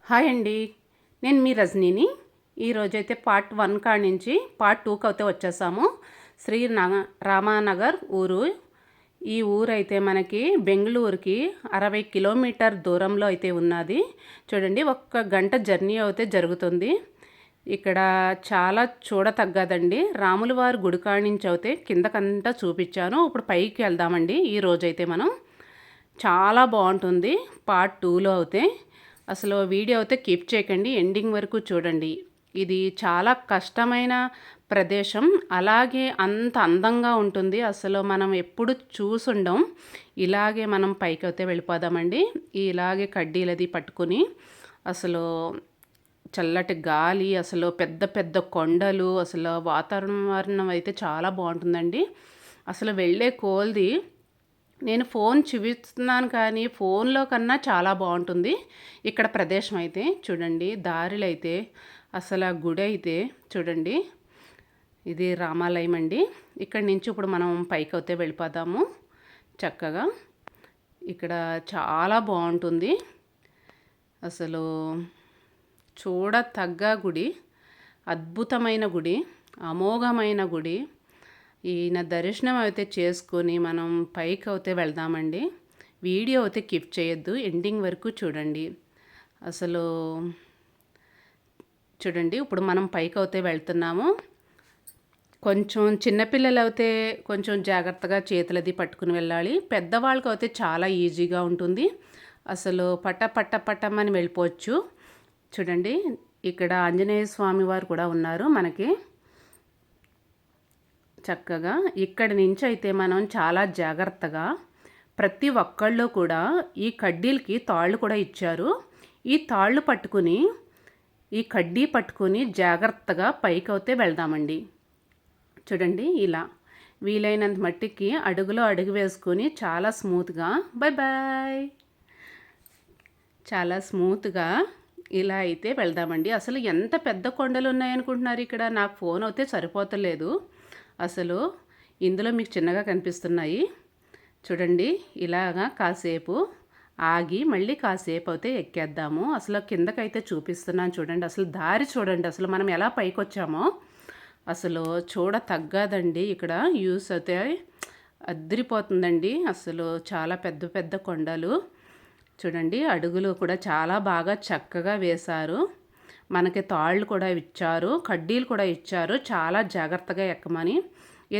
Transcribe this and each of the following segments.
Hi అండి. నేను మీ రజనీని. ఈరోజైతే పార్ట్ 1 కాడి నుంచి పార్ట్ 2కి అయితే వచ్చేసాము. శ్రీ రామానగర్ ఊరు. ఈ ఊరైతే మనకి బెంగళూరుకి 60 కిలోమీటర్ దూరంలో అయితే ఉన్నది. చూడండి, 1 గంట జర్నీ అయితే జరుగుతుంది. ఇక్కడ చాలా చూడతగ్గదండి. రాముల వారి గుడి కాడి నుంచి అయితే కిందకంతా చూపించాను. ఇప్పుడు పైకి వెళ్దామండి. ఈరోజైతే మనం చాలా బాగుంటుంది. పార్ట్ 2లో అయితే అసలు వీడియో అయితే కీప్ చేయకండి, ఎండింగ్ వరకు చూడండి. ఇది చాలా కష్టమైన ప్రదేశం, అలాగే అంత అందంగా ఉంటుంది. అసలు మనం ఎప్పుడు చూసుండం. ఇలాగే మనం పైకి అయితే వెళ్ళిపోదామండి. ఇలాగే కడ్డీలది పట్టుకుని అసలు చల్లటి గాలి, అసలు పెద్ద పెద్ద కొండలు, అసలు వాతావరణం అయితే చాలా బాగుంటుందండి. అసలు వెళ్ళే కోల్ది నేను ఫోన్ చూపిస్తున్నాను కానీ ఫోన్లో కన్నా చాలా బాగుంటుంది ఇక్కడ ప్రదేశం అయితే. చూడండి, దారిలో అయితే అసలు ఆ గుడి అయితే చూడండి, ఇది రామాలయం అండి. ఇక్కడి నుంచి ఇప్పుడు మనం పైకి అయితే వెళ్ళిపోదాము చక్కగా. ఇక్కడ చాలా బాగుంటుంది. అసలు చూడతగ్గ గుడి, అద్భుతమైన గుడి, అమోఘమైన గుడి. ఈయన దర్శనం అయితే చేసుకొని మనం పైకి అయితే వెళ్దామండి. వీడియో అయితే కిప్ చేయొద్దు, ఎండింగ్ వరకు చూడండి. అసలు చూడండి, ఇప్పుడు మనం పైకి అయితే వెళ్తున్నాము. కొంచెం చిన్నపిల్లలు అయితే కొంచెం జాగ్రత్తగా చేతులది పట్టుకుని వెళ్ళాలి. పెద్దవాళ్ళకి అయితే చాలా ఈజీగా ఉంటుంది. అసలు పట్టమని వెళ్ళిపోవచ్చు. చూడండి, ఇక్కడ ఆంజనేయ స్వామి వారు కూడా ఉన్నారు మనకి. చక్కగా ఇక్కడి నుంచి అయితే మనం చాలా జాగ్రత్తగా, ప్రతి ఒక్కళ్ళు కూడా ఈ కడ్డీలకి తాళ్ళు కూడా ఇచ్చారు. ఈ తాళ్ళు పట్టుకుని, ఈ కడ్డీ పట్టుకుని జాగ్రత్తగా పైకి అయితే వెళ్దామండి. చూడండి, ఇలా వీలైనంత మట్టికి అడుగులో అడుగు వేసుకొని చాలా స్మూత్గా బాయ్ చాలా స్మూత్గా ఇలా అయితే వెళ్దామండి. అసలు ఎంత పెద్ద కొండలు ఉన్నాయనుకుంటున్నారు ఇక్కడ. నాకు ఫోన్ అయితే సరిపోతలేదు. అసలు ఇందులో మీకు చిన్నగా కనిపిస్తున్నాయి. చూడండి, ఇలాగా కాసేపు ఆగి మళ్ళీ కాసేపు అయితే ఎక్కేద్దాము. అసలు కిందకైతే చూపిస్తున్నాను చూడండి. అసలు దారి చూడండి, అసలు మనం ఎలా పైకి వచ్చామో అసలు చూడ తగ్గదండి. ఇక్కడ యూస్ అయితే అద్దరిపోతుందండి. అసలు చాలా పెద్ద పెద్ద కొండలు. చూడండి, అడుగులు కూడా చాలా బాగా చక్కగా వేశారు. మనకి తాళ్ళు కూడా ఇచ్చారు, కడ్డీలు కూడా ఇచ్చారు, చాలా జాగ్రత్తగా ఎక్కమని.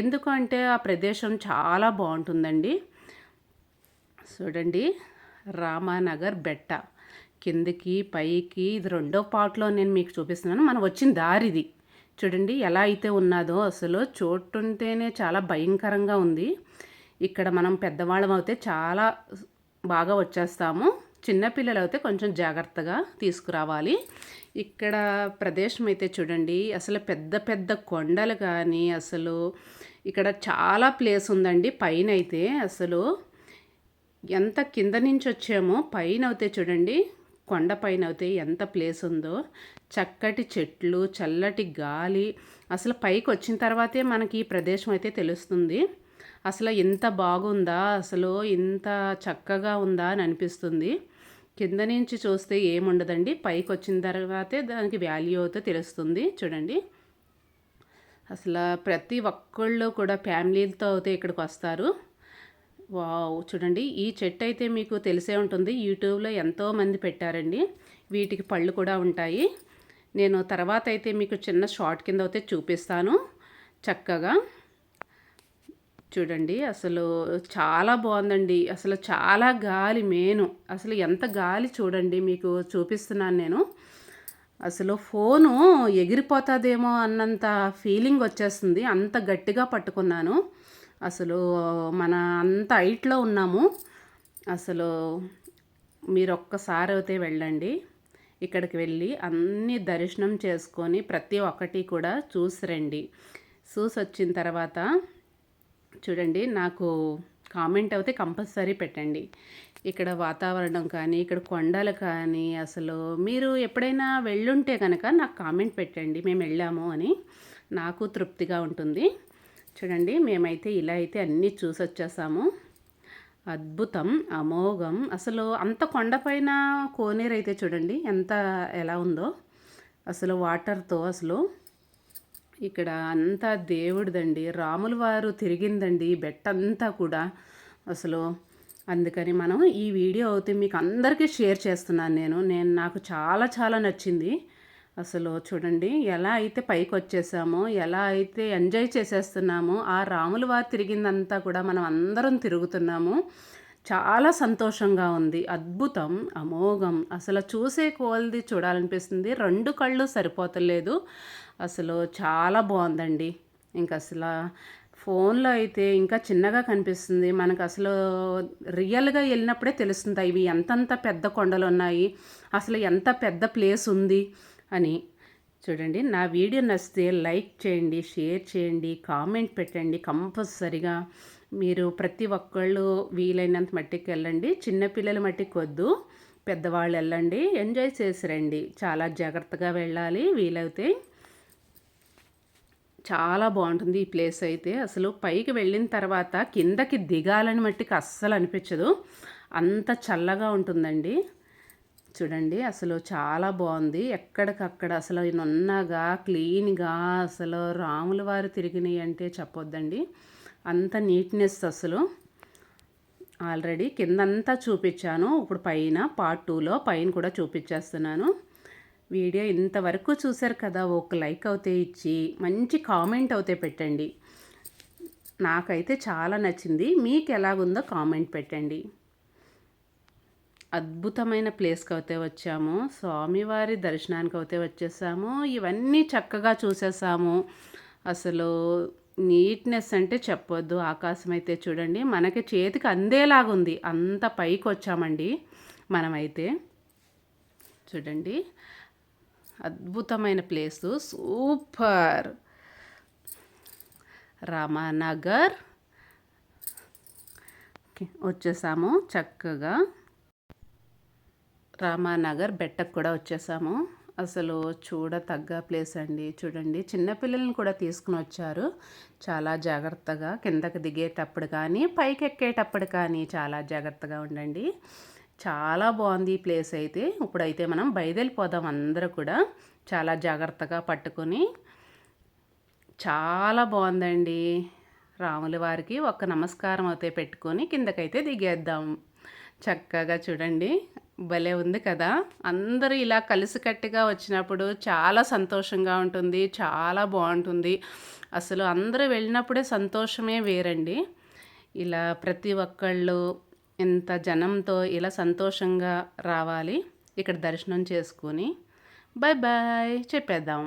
ఎందుకంటే ఆ ప్రదేశం చాలా బాగుంటుందండి. చూడండి, రామానగర్ బెట్ట కిందకి పైకి, ఇది 2వ పార్ట్లో నేను మీకు చూపిస్తున్నాను. మనం వచ్చిన దారిది చూడండి ఎలా అయితే ఉన్నదో. అసలు చూస్తుంటేనే చాలా భయంకరంగా ఉంది. ఇక్కడ మనం పెద్దవాళ్ళం అయితే చాలా బాగా వచ్చేస్తాము. చిన్నపిల్లలు అయితే కొంచెం జాగ్రత్తగా తీసుకురావాలి. ఇక్కడ ప్రదేశం అయితే చూడండి, అసలు పెద్ద పెద్ద కొండలు కానీ, అసలు ఇక్కడ చాలా ప్లేస్ ఉందండి. పైన అయితే అసలు ఎంత కింద నుంచి వచ్చామో పైన అయితే చూడండి, కొండ పైన అయితే ఎంత ప్లేస్ ఉందో. చక్కటి చెట్లు, చల్లటి గాలి. అసలు పైకి వచ్చిన తర్వాతే మనకి ఈ ప్రదేశం అయితే తెలుస్తుంది. అసలు ఎంత బాగుందా, అసలు ఇంత చక్కగా ఉందా అని అనిపిస్తుంది. కింద నుంచి చూస్తే ఏముండదండి, పైకి వచ్చిన తర్వాతే దానికి వాల్యూ అయితే తెలుస్తుంది. చూడండి, అసలు ప్రతి ఒక్కళ్ళు కూడా ఫ్యామిలీలతో అయితే ఇక్కడికి వస్తారు. వావ్, చూడండి, ఈ చెట్టు అయితే మీకు తెలిసే ఉంటుంది, యూట్యూబ్లో ఎంతోమంది పెట్టారండి. వీటికి పళ్ళు కూడా ఉంటాయి. నేను తర్వాత అయితే మీకు చిన్న షార్ట్ కింద అయితే చూపిస్తాను చక్కగా. చూడండి, అసలు చాలా బాగుందండి. అసలు చాలా గాలి మేను. అసలు ఎంత గాలి చూడండి, మీకు చూపిస్తున్నాను నేను. అసలు ఫోను ఎగిరిపోతుందేమో అన్నంత ఫీలింగ్ వచ్చేస్తుంది, అంత గట్టిగా పట్టుకున్నాను. అసలు మన అంత హైట్లో ఉన్నాము. అసలు మీరు ఒక్కసారి అయితే వెళ్ళండి. ఇక్కడికి వెళ్ళి అన్ని దర్శనం చేసుకొని ప్రతి ఒక్కటి కూడా చూసి రండి. చూసి వచ్చిన తర్వాత చూడండి, నాకు కామెంట్ అయితే కంపల్సరీ పెట్టండి. ఇక్కడ వాతావరణం కానీ, ఇక్కడ కొండలు కానీ, అసలు మీరు ఎప్పుడైనా వెళ్ళుంటే కనుక నాకు కామెంట్ పెట్టండి, మేము వెళ్ళాము అని. నాకు తృప్తిగా ఉంటుంది. చూడండి, మేమైతే ఇలా అయితే అన్నీ చూసి వచ్చేసాము. అద్భుతం, అమోఘం. అసలు అంత కొండపైన కోనేరు అయితే చూడండి ఎలా ఉందో. అసలు వాటర్‌తో అసలు ఇక్కడ అంతా దేవుడిదండి. రాముల వారు తిరిగిందండి ఈ బెట్టంతా కూడా. అసలు అందుకని మనం ఈ వీడియో అయితే మీకు అందరికీ షేర్ చేస్తున్నాను నేను. నాకు చాలా చాలా నచ్చింది. అసలు చూడండి ఎలా అయితే పైకొచ్చేసామో, ఎలా అయితే ఎంజాయ్ చేసేస్తున్నామో, ఆ రాముల వారు తిరిగిందంతా కూడా మనం అందరం తిరుగుతున్నాము. చాలా సంతోషంగా ఉంది. అద్భుతం, అమోఘం. అసలు చూసే కొలది చూడాలనిపిస్తుంది. 2 కళ్ళు సరిపోతలేదు. అసలు చాలా బావుందండి. ఇంకసల ఫోన్‌లో అయితే ఇంకా చిన్నగా కనిపిస్తుంది. మనకసలు రియల్‌గా ఎళ్ళినప్పుడే తెలుస్తుంది. ఇవి ఎంతంత పెద్ద కొండలున్నాయి. అసలు ఎంత పెద్ద ప్లేసుంది అని. చూడండి, నా వీడియో నచ్చితే లైక్ చేయండి, షేర్ చేయండి, కామెంట్ పెట్టండి కంపల్సరిగా. మీరు ప్రతి ఒక్కళ్ళు వీలైనంత మట్టికి వెళ్ళండి. చిన్నపిల్లల మట్టికి వద్దు, పెద్దవాళ్ళు వెళ్ళండి, ఎంజాయ్ చేసి రండి. చాలా జాగ్రత్తగా వెళ్ళాలి వీలైతే. చాలా బాగుంటుంది ఈ ప్లేస్ అయితే. అసలు పైకి వెళ్ళిన తర్వాత కిందకి దిగాలని మట్టికి అస్సలు అనిపించదు, అంత చల్లగా ఉంటుందండి. చూడండి అసలు చాలా బాగుంది. ఎక్కడికక్కడ అసలు నున్నగా క్లీన్గా అసలు రాముల వారు తిరిగినాయి అంటే చెప్పొద్దండి, అంత నీట్నెస్. అసలు ఆల్రెడీ కిందంతా చూపించాను. ఇప్పుడు పైన పార్ట్ 2లో పైన కూడా చూపించేస్తున్నాను. వీడియో ఇంతవరకు చూశారు కదా, ఒక లైక్ అవుతే ఇచ్చి మంచి కామెంట్ అవుతే పెట్టండి. నాకైతే చాలా నచ్చింది. మీకు ఎలాగుందో కామెంట్ పెట్టండి. అద్భుతమైన ప్లేస్కి అయితే వచ్చాము. స్వామివారి దర్శనానికి అయితే వచ్చేసాము. ఇవన్నీ చక్కగా చూసేసాము. అసలు నీట్నెస్ అంటే చెప్పొద్దు. ఆకాశం అయితే చూడండి మనకి చేతికి అందేలాగుంది. అంత పైకి వచ్చామండి మనమైతే. చూడండి అద్భుతమైన ప్లేసు, సూపర్. రామానగర్ వచ్చేసాము చక్కగా. రామానగర్ బెట్టకు కూడా వచ్చేసాము. అసలు చూడతగ్గ ప్లేస్ అండి. చూడండి చిన్నపిల్లల్ని కూడా తీసుకుని వచ్చారు. చాలా జాగ్రత్తగా కిందకి దిగేటప్పుడు కానీ పైకి ఎక్కేటప్పుడు కానీ చాలా జాగ్రత్తగా ఉండండి. చాలా బాగుంది ఈ ప్లేస్ అయితే. ఇప్పుడైతే మనం బయలుదేరిపోదాం అందరూ కూడా, చాలా జాగ్రత్తగా పట్టుకొని. చాలా బాగుందండి. రాముల వారికి ఒక నమస్కారం అయితే పెట్టుకొని కిందకైతే దిగేద్దాం. చక్కగా చూడండి, భలే ఉంది కదా. అందరూ ఇలా కలిసికట్టుగా వచ్చినప్పుడు చాలా సంతోషంగా ఉంటుంది, చాలా బాగుంటుంది. అసలు అందరూ వెళ్ళినప్పుడే సంతోషమే వేరండి. ఇలా ప్రతి ఒక్కళ్ళు ఇంత జనంతో ఇలా సంతోషంగా రావాలి. ఇక్కడ దర్శనం చేసుకొని బాయ్ బాయ్ చెప్పేద్దాం.